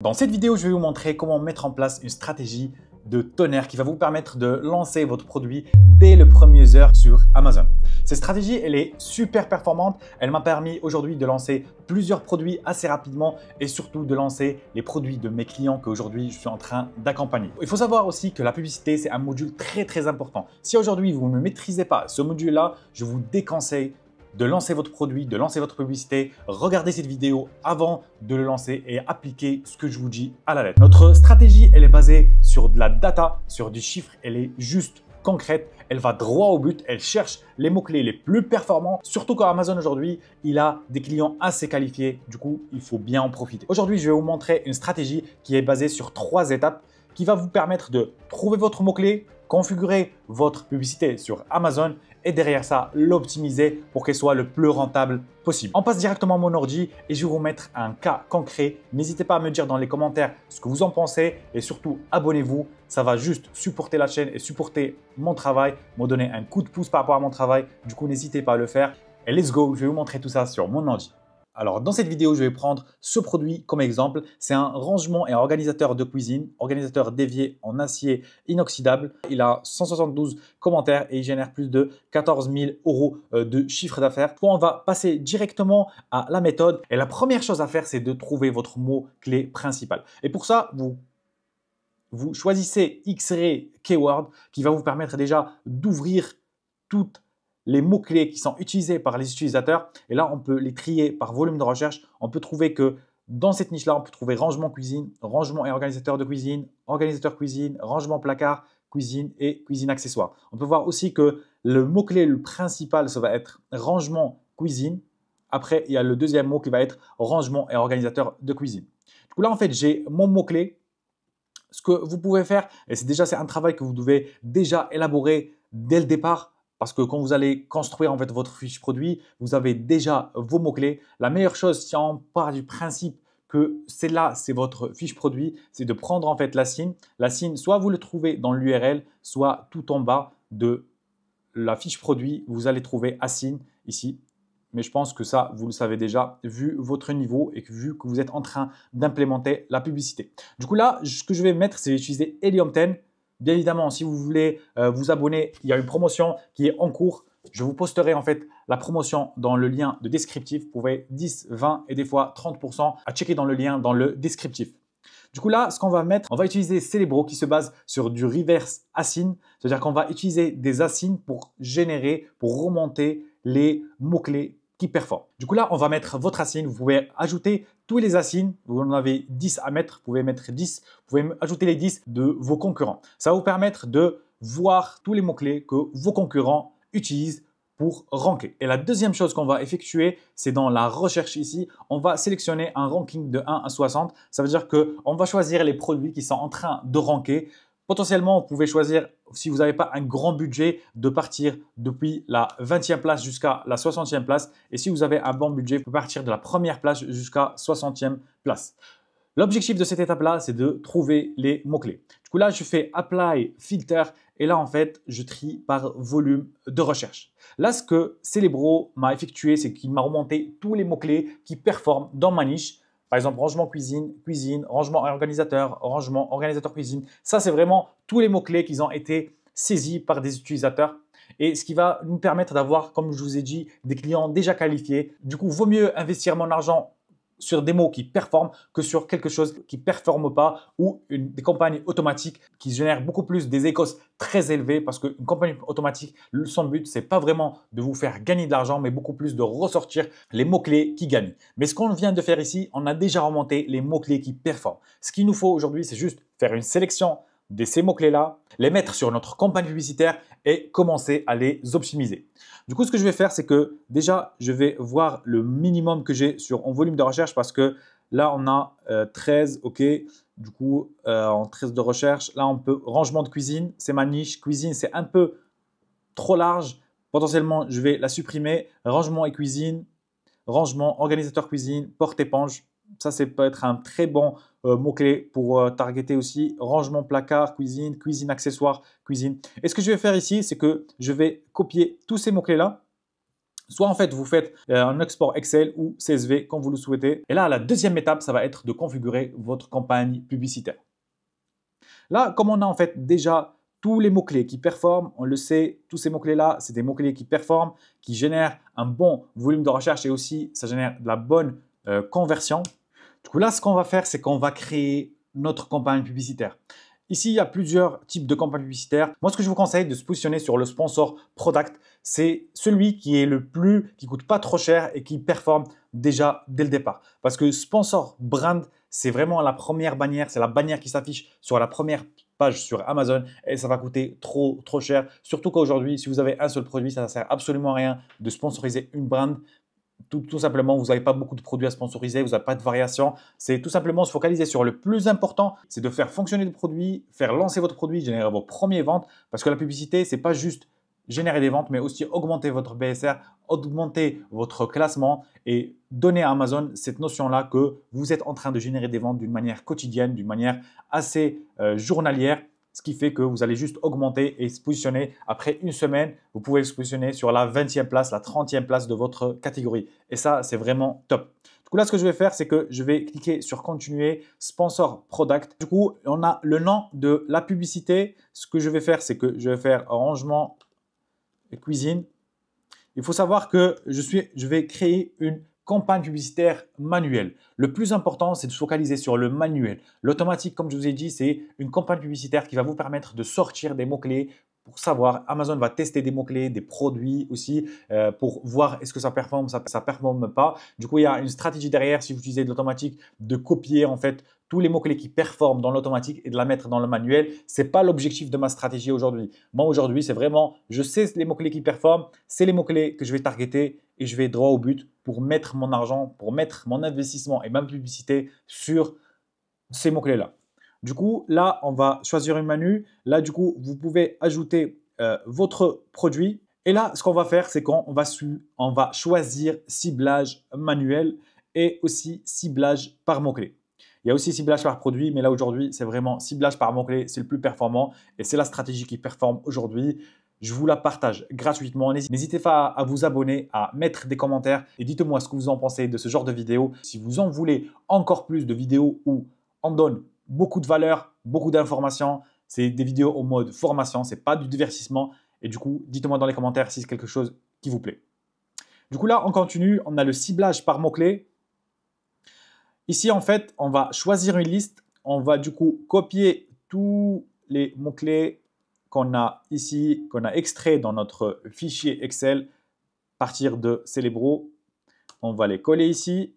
Dans cette vidéo, je vais vous montrer comment mettre en place une stratégie de tonnerre qui va vous permettre de lancer votre produit dès les premières heures sur Amazon. Cette stratégie, elle est super performante. Elle m'a permis aujourd'hui de lancer plusieurs produits assez rapidement et surtout de lancer les produits de mes clients qu'aujourd'hui je suis en train d'accompagner. Il faut savoir aussi que la publicité, c'est un module très important. Si aujourd'hui vous ne maîtrisez pas ce module-là, je vous déconseille de lancer votre produit, de lancer votre publicité. Regardez cette vidéo avant de le lancer et appliquez ce que je vous dis à la lettre. Notre stratégie, elle est basée sur de la data, sur du chiffre. Elle est juste concrète. Elle va droit au but. Elle cherche les mots-clés les plus performants. Surtout qu'Amazon aujourd'hui, il a des clients assez qualifiés. Du coup, il faut bien en profiter. Aujourd'hui, je vais vous montrer une stratégie qui est basée sur 3 étapes qui va vous permettre de trouver votre mot-clé, configurer votre publicité sur Amazon et derrière ça, l'optimiser pour qu'elle soit le plus rentable possible. On passe directement à mon ordi et je vais vous mettre un cas concret. N'hésitez pas à me dire dans les commentaires ce que vous en pensez et surtout abonnez-vous. Ça va juste supporter la chaîne et supporter mon travail, me donner un coup de pouce par rapport à mon travail. Du coup, n'hésitez pas à le faire. Et let's go, je vais vous montrer tout ça sur mon ordi. Alors, dans cette vidéo, je vais prendre ce produit comme exemple. C'est un rangement et organisateur de cuisine, organisateur dévié en acier inoxydable. Il a 172 commentaires et il génère plus de 14 000 euros de chiffre d'affaires. On va passer directement à la méthode. Et la première chose à faire, c'est de trouver votre mot-clé principal. Et pour ça, vous choisissez X-Ray Keyword qui va vous permettre déjà d'ouvrir toutes les mots-clés qui sont utilisés par les utilisateurs. Et là, on peut les trier par volume de recherche. On peut trouver que dans cette niche-là, on peut trouver rangement cuisine, rangement et organisateur de cuisine, organisateur cuisine, rangement placard, cuisine et cuisine accessoire. On peut voir aussi que le mot-clé le principal, ça va être rangement cuisine. Après, il y a le deuxième mot qui va être rangement et organisateur de cuisine. Du coup, là, en fait, j'ai mon mot-clé. Ce que vous pouvez faire, et c'est un travail que vous devez déjà élaborer dès le départ, parce que quand vous allez construire en fait votre fiche produit, vous avez déjà vos mots-clés. La meilleure chose, si on part du principe que c'est votre fiche produit, c'est de prendre en fait la signe. La signe, soit vous le trouvez dans l'URL, soit tout en bas de la fiche produit, vous allez trouver Assigne ici. Mais je pense que ça, vous le savez déjà, vu votre niveau et vu que vous êtes en train d'implémenter la publicité. Du coup là, ce que je vais mettre, c'est utiliser Helium 10. Bien évidemment, si vous voulez vous abonner, il y a une promotion qui est en cours. Je vous posterai en fait la promotion dans le lien de descriptif. Vous pouvez 10, 20 et des fois 30% à checker dans le lien dans le descriptif. Du coup là, ce qu'on va mettre, on va utiliser Celebro qui se base sur du reverse assign. C'est-à-dire qu'on va utiliser des assignes pour générer, pour remonter les mots-clés qui performent. Du coup là, on va mettre votre assign. Vous pouvez ajouter tous les assignes. Vous en avez 10 à mettre. Vous pouvez mettre 10. Vous pouvez ajouter les 10 de vos concurrents. Ça va vous permettre de voir tous les mots-clés que vos concurrents utilisent pour ranker. Et la deuxième chose qu'on va effectuer, c'est dans la recherche ici, on va sélectionner un ranking de 1 à 60. Ça veut dire qu'on va choisir les produits qui sont en train de ranker. Potentiellement, vous pouvez choisir, si vous n'avez pas un grand budget, de partir depuis la 20e place jusqu'à la 60e place. Et si vous avez un bon budget, vous pouvez partir de la première place jusqu'à 60e place. L'objectif de cette étape-là, c'est de trouver les mots-clés. Du coup, là, je fais Apply Filter et là, en fait, je trie par volume de recherche. Là, ce que Celebro m'a effectué, c'est qu'il m'a remonté tous les mots-clés qui performent dans ma niche. Par exemple, rangement cuisine, cuisine, rangement organisateur cuisine. Ça, c'est vraiment tous les mots-clés qui ont été saisis par des utilisateurs. Et ce qui va nous permettre d'avoir, comme je vous ai dit, des clients déjà qualifiés. Du coup, vaut mieux investir mon argent sur des mots qui performent que sur quelque chose qui ne performe pas ou des campagnes automatiques qui génèrent beaucoup plus des écos très élevés parce qu'une campagne automatique, son but, c'est pas vraiment de vous faire gagner de l'argent, mais beaucoup plus de ressortir les mots-clés qui gagnent. Mais ce qu'on vient de faire ici, on a déjà remonté les mots-clés qui performent. Ce qu'il nous faut aujourd'hui, c'est juste faire une sélection de ces mots-clés-là, les mettre sur notre campagne publicitaire et commencer à les optimiser. Du coup, ce que je vais faire, c'est que déjà, je vais voir le minimum que j'ai en volume de recherche parce que là, on a 13, ok. Du coup, en 13 de recherche, là, on peut rangement de cuisine, c'est ma niche. Cuisine, c'est un peu trop large. Potentiellement, je vais la supprimer. Rangement et cuisine, rangement, organisateur cuisine, porte-éponge. Ça, peut être un très bon mot-clé pour targeter aussi. Rangement, placard, cuisine, cuisine accessoire, cuisine. Et ce que je vais faire ici, c'est que je vais copier tous ces mots-clés-là. Soit en fait, vous faites un export Excel ou CSV comme vous le souhaitez. Et là, la deuxième étape, ça va être de configurer votre campagne publicitaire. Là, comme on a en fait déjà tous les mots-clés qui performent, on le sait, tous ces mots-clés-là, c'est des mots-clés qui performent, qui génèrent un bon volume de recherche et aussi ça génère de la bonne conversion. Du coup, là, ce qu'on va faire, c'est qu'on va créer notre campagne publicitaire. Ici, il y a plusieurs types de campagnes publicitaires. Moi, ce que je vous conseille de se positionner sur le sponsor product, c'est celui qui est qui coûte pas trop cher et qui performe déjà dès le départ. Parce que sponsor brand, c'est vraiment la première bannière, c'est la bannière qui s'affiche sur la première page sur Amazon et ça va coûter trop cher. Surtout qu'aujourd'hui, si vous avez un seul produit, ça ne sert absolument à rien de sponsoriser une brand. Tout simplement, vous n'avez pas beaucoup de produits à sponsoriser, vous n'avez pas de variation. C'est tout simplement se focaliser sur le plus important, c'est de faire fonctionner le produit, faire lancer votre produit, générer vos premières ventes. Parce que la publicité, ce n'est pas juste générer des ventes, mais aussi augmenter votre BSR, augmenter votre classement et donner à Amazon cette notion-là que vous êtes en train de générer des ventes d'une manière quotidienne, d'une manière assez journalière. Ce qui fait que vous allez juste augmenter et se positionner. Après une semaine, vous pouvez se positionner sur la 20e place, la 30e place de votre catégorie. Et ça, c'est vraiment top. Du coup, là, ce que je vais faire, c'est que je vais cliquer sur Continuer, Sponsor Product. Du coup, on a le nom de la publicité. Ce que je vais faire, c'est que je vais faire rangement et cuisine. Il faut savoir que je vais créer une campagne publicitaire manuelle. Le plus important, c'est de se focaliser sur le manuel. L'automatique, comme je vous ai dit, c'est une campagne publicitaire qui va vous permettre de sortir des mots-clés pour savoir. Amazon va tester des mots-clés, des produits aussi pour voir est-ce que ça performe, ça performe pas. Du coup, il y a une stratégie derrière si vous utilisez de l'automatique de copier en fait tous les mots-clés qui performent dans l'automatique et de la mettre dans le manuel. Ce n'est pas l'objectif de ma stratégie aujourd'hui. Moi, aujourd'hui, c'est vraiment, je sais les mots-clés qui performent, c'est les mots-clés que je vais targeter et je vais droit au but pour mettre mon argent, pour mettre mon investissement et ma publicité sur ces mots-clés-là. Du coup, là, on va choisir une menu. Là, du coup, vous pouvez ajouter votre produit. Et là, ce qu'on va faire, c'est qu'on va choisir ciblage manuel et aussi ciblage par mots-clés. Il y a aussi ciblage par produit, mais là aujourd'hui, c'est vraiment ciblage par mots-clés, c'est le plus performant et c'est la stratégie qui performe aujourd'hui. Je vous la partage gratuitement. N'hésitez pas à vous abonner, à mettre des commentaires et dites-moi ce que vous en pensez de ce genre de vidéo. Si vous en voulez encore plus de vidéos où on donne beaucoup de valeur, beaucoup d'informations, c'est des vidéos en mode formation, ce n'est pas du divertissement. Et du coup, dites-moi dans les commentaires si c'est quelque chose qui vous plaît. Du coup, là, on continue. On a le ciblage par mots-clés. Ici, en fait, on va choisir une liste. On va du coup copier tous les mots-clés qu'on a ici, qu'on a extrait dans notre fichier Excel à partir de Celebro. On va les coller ici.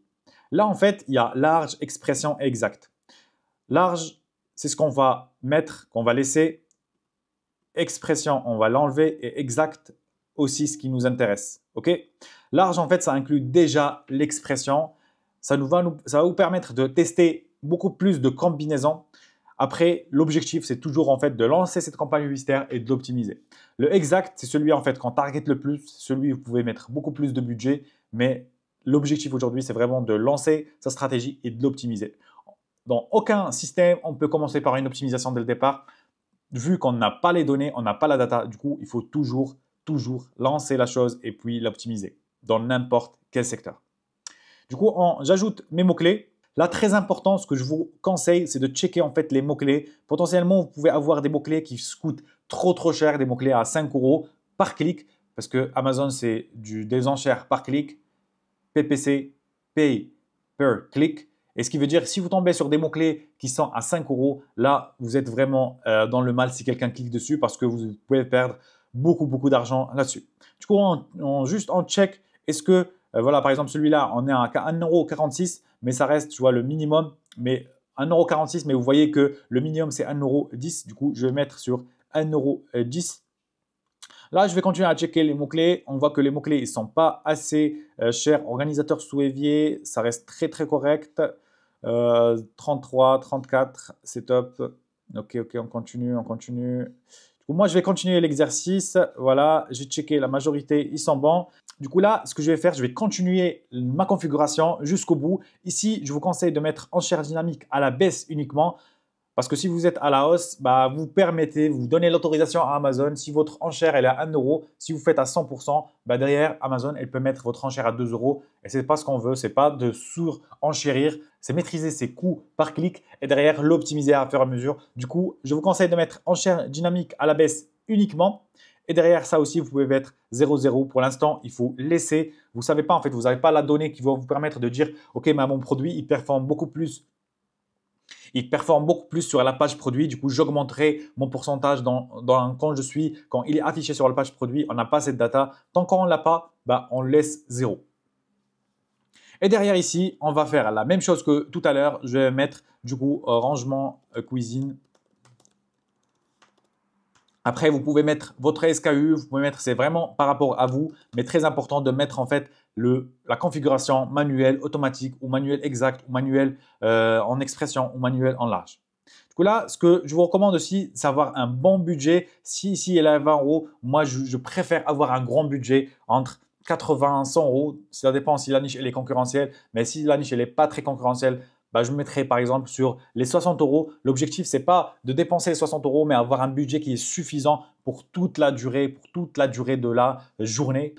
Là, en fait, il y a large, expression exacte. Large, c'est ce qu'on va mettre, qu'on va laisser. Expression, on va l'enlever et exact aussi ce qui nous intéresse. OK? Large, en fait, ça inclut déjà l'expression. Ça va vous permettre de tester beaucoup plus de combinaisons. Après, l'objectif, c'est toujours en fait de lancer cette campagne publicitaire et de l'optimiser. Le exact, c'est celui en fait qu'on target le plus, celui où vous pouvez mettre beaucoup plus de budget, mais l'objectif aujourd'hui, c'est vraiment de lancer sa stratégie et de l'optimiser. Dans aucun système, on peut commencer par une optimisation dès le départ. Vu qu'on n'a pas les données, on n'a pas la data, du coup, il faut toujours lancer la chose et puis l'optimiser dans n'importe quel secteur. Du coup, j'ajoute mes mots-clés. Là, très important, ce que je vous conseille, c'est de checker en fait les mots-clés. Potentiellement, vous pouvez avoir des mots-clés qui coûtent trop cher, des mots-clés à 5 € par clic, parce que Amazon, c'est des enchères par clic, PPC, Pay Per Click. Et ce qui veut dire, si vous tombez sur des mots-clés qui sont à 5 €, là, vous êtes vraiment dans le mal si quelqu'un clique dessus parce que vous pouvez perdre beaucoup d'argent là-dessus. Du coup, on check, est-ce que, voilà, par exemple, celui-là, on est à 1,46 €, mais ça reste, tu vois, le minimum, mais 1,46 €, mais vous voyez que le minimum, c'est 1,10 €. Du coup, je vais mettre sur 1,10 €. Là, je vais continuer à checker les mots-clés. On voit que les mots-clés ne sont pas assez chers. Organisateur sous évier, ça reste très correct. 33, 34, c'est top. Ok, on continue. Du coup, moi, je vais continuer l'exercice. Voilà, j'ai checké la majorité, ils sont bons. Du coup, là, ce que je vais faire, je vais continuer ma configuration jusqu'au bout. Ici, je vous conseille de mettre enchère dynamique à la baisse uniquement. Parce que si vous êtes à la hausse, vous permettez, vous donnez l'autorisation à Amazon. Si votre enchère elle est à 1 euro, si vous faites à 100%, derrière Amazon, elle peut mettre votre enchère à 2 euros. Et ce n'est pas ce qu'on veut, ce n'est pas de sur-enchérir, c'est maîtriser ses coûts par clic et derrière l'optimiser à fur et à mesure. Du coup, je vous conseille de mettre enchère dynamique à la baisse uniquement. Et derrière ça aussi, vous pouvez mettre 0,0. Pour l'instant, il faut laisser. Vous ne savez pas, en fait, vous n'avez pas la donnée qui va vous permettre de dire « Ok, mon produit, il performe beaucoup plus. Il performe beaucoup plus sur la page produit. Du coup, j'augmenterai mon pourcentage quand il est affiché sur la page produit. On n'a pas cette data. Tant qu'on ne l'a pas, on laisse 0. Et derrière ici, on va faire la même chose que tout à l'heure. Je vais mettre du coup rangement cuisine. Après, vous pouvez mettre votre SKU, vous pouvez mettre, c'est vraiment par rapport à vous, mais très important de mettre en fait la configuration manuelle, automatique ou manuel exact ou manuel en expression ou manuel en large. Du coup là, ce que je vous recommande aussi, c'est avoir un bon budget. Si ici elle est à 20 euros, moi je préfère avoir un grand budget entre 80 et 100 euros. Ça dépend si la niche elle est concurrentielle, mais si la niche elle n'est pas très concurrentielle, je mettrai par exemple sur les 60 euros. L'objectif, ce n'est pas de dépenser les 60 euros, mais avoir un budget qui est suffisant pour toute la durée de la journée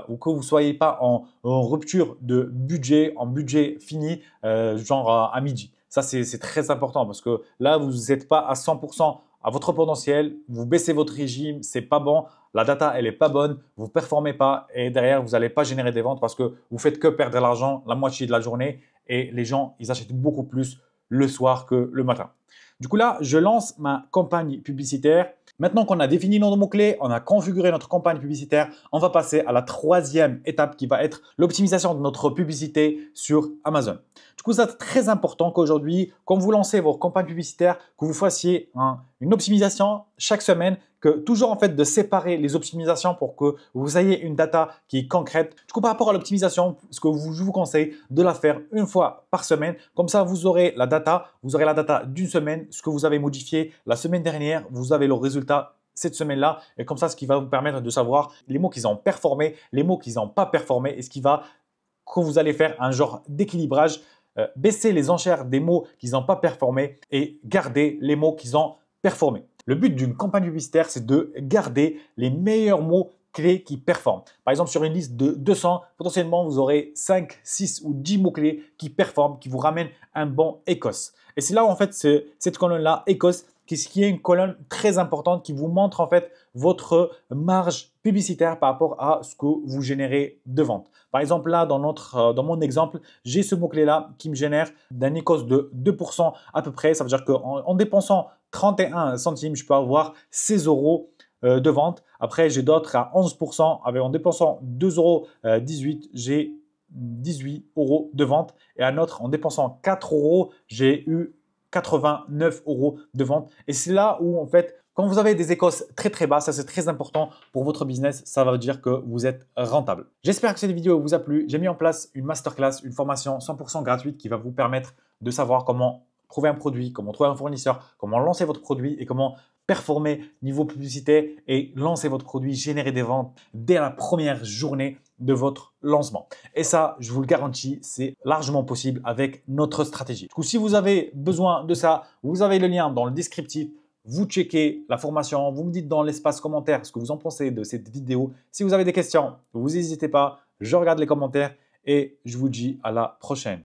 ou que vous ne soyez pas en rupture de budget, en budget fini, genre à midi. Ça, c'est très important parce que là, vous n'êtes pas à 100% à votre potentiel, vous baissez votre régime, c'est pas bon, la data elle est pas bonne, vous performez pas et derrière vous n'allez pas générer des ventes parce que vous faites que perdre de l'argent la moitié de la journée et les gens ils achètent beaucoup plus le soir que le matin. Du coup là, je lance ma campagne publicitaire. Maintenant qu'on a défini nos mots-clés, on a configuré notre campagne publicitaire, on va passer à la troisième étape qui va être l'optimisation de notre publicité sur Amazon. Du coup, c'est très important qu'aujourd'hui, quand vous lancez vos campagnes publicitaires, que vous fassiez une optimisation chaque semaine, que toujours en fait de séparer les optimisations pour que vous ayez une data qui est concrète. Du coup, par rapport à l'optimisation, je vous conseille de la faire une fois par semaine. Comme ça, vous aurez la data d'une semaine, ce que vous avez modifié la semaine dernière, vous avez le résultat cette semaine-là. Et comme ça, ce qui va vous permettre de savoir les mots qui ont performé, les mots qui n'ont pas performé et ce qui va que vous allez faire un genre d'équilibrage, baisser les enchères des mots qui n'ont pas performé et garder les mots qui ont performé. Le but d'une campagne publicitaire, c'est de garder les meilleurs mots clés qui performent. Par exemple, sur une liste de 200, potentiellement, vous aurez 5, 6 ou 10 mots-clés qui performent, qui vous ramènent un bon ECOS. Et c'est là où en fait, cette colonne-là, ECOS, qui est une colonne très importante qui vous montre en fait votre marge publicitaire par rapport à ce que vous générez de vente. Par exemple, là, dans mon exemple, j'ai ce mot-clé-là qui me génère d'un ECOS de 2% à peu près. Ça veut dire qu'en dépensant 31 centimes, je peux avoir 16 euros de vente. Après, j'ai d'autres à 11%. En dépensant 2,18 euros, j'ai 18 euros de vente. Et un autre, en dépensant 4 euros, j'ai eu 89 euros de vente. Et c'est là où, en fait, quand vous avez des ECOS très très bas, ça c'est très important pour votre business, ça va dire que vous êtes rentable. J'espère que cette vidéo vous a plu. J'ai mis en place une masterclass, une formation 100% gratuite qui va vous permettre de savoir comment trouver un produit, comment trouver un fournisseur, comment lancer votre produit et comment performer niveau publicité et lancer votre produit, générer des ventes dès la première journée de votre lancement. Et ça, je vous le garantis, c'est largement possible avec notre stratégie. Du coup, si vous avez besoin de ça, vous avez le lien dans le descriptif. Vous checkez la formation, vous me dites dans l'espace commentaire ce que vous en pensez de cette vidéo. Si vous avez des questions, vous n'hésitez pas, je regarde les commentaires et je vous dis à la prochaine.